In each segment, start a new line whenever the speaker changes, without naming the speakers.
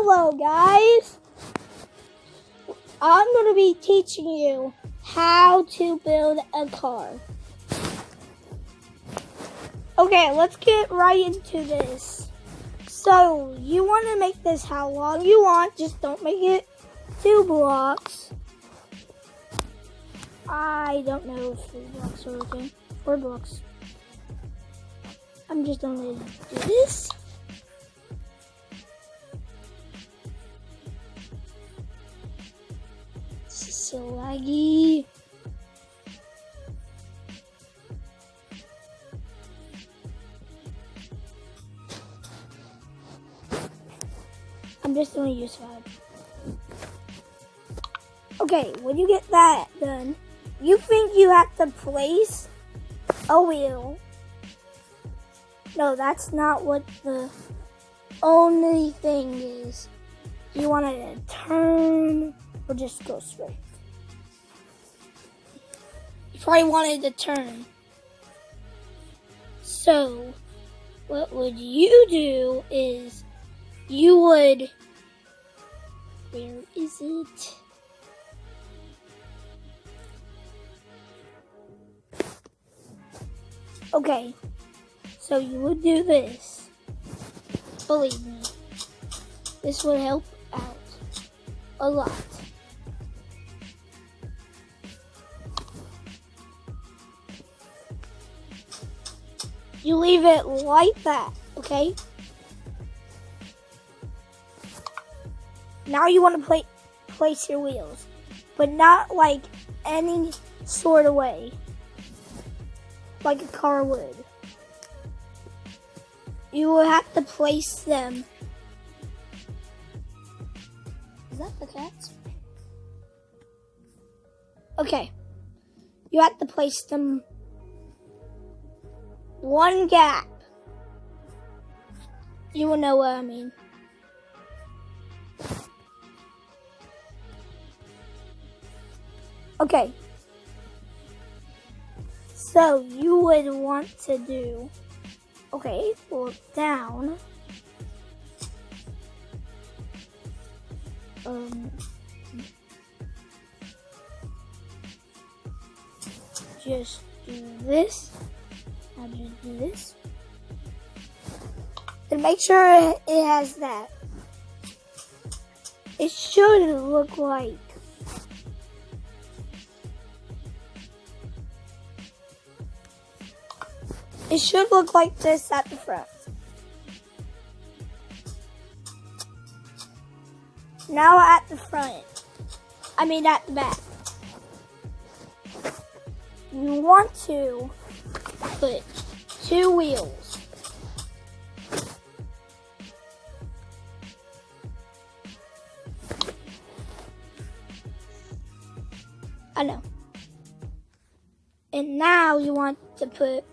Hello guys, I'm going to be teaching you how to build a car. Okay, let's get right into this. So, you want to make this how long you want, just don't make it 2 blocks. I don't know if 3 blocks are okay. 4 blocks. I'm just going to do this. This is so laggy. I'm just going to use 5. Okay, when you get that done, you think you have to place a wheel. No, that's not what the only thing is. You want it to turn or just go straight? You probably wanted to turn. So, what would you do is you would, where is it? Okay, so you would do this. Believe me, this would help out a lot. You leave it like that, okay? Now you want to place your wheels, but not like any sort of way, like a car would. You will have to place them. Is that the cats? Okay. You have to place them one gap. You will know what I mean. Okay. So you would want to do, okay, look down. Just do this. I'll just do this. And make sure it has that. It should look like this at the front. Now at the back. You want to put 2 wheels. I know. And now you want to put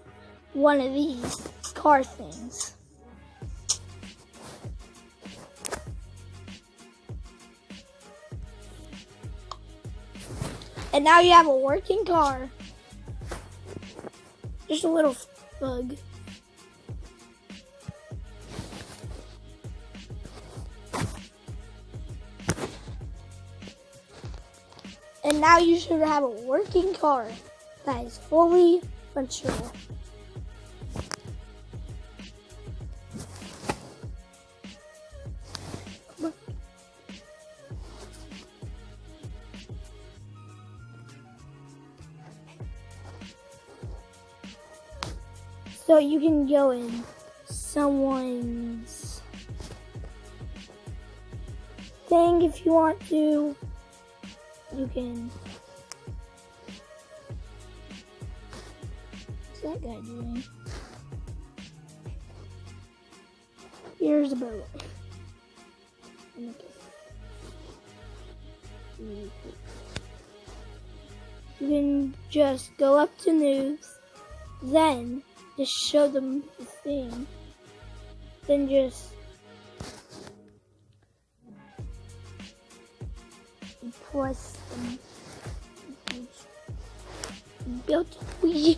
one of these car things. And now you have a working car. Just a little bug. And now you should have a working car that is fully functional. So you can go in someone's thing if you want to. You can. What's that guy doing? Here's a boat. You can just go up to noobs, then just show them the thing, then just press them. Built we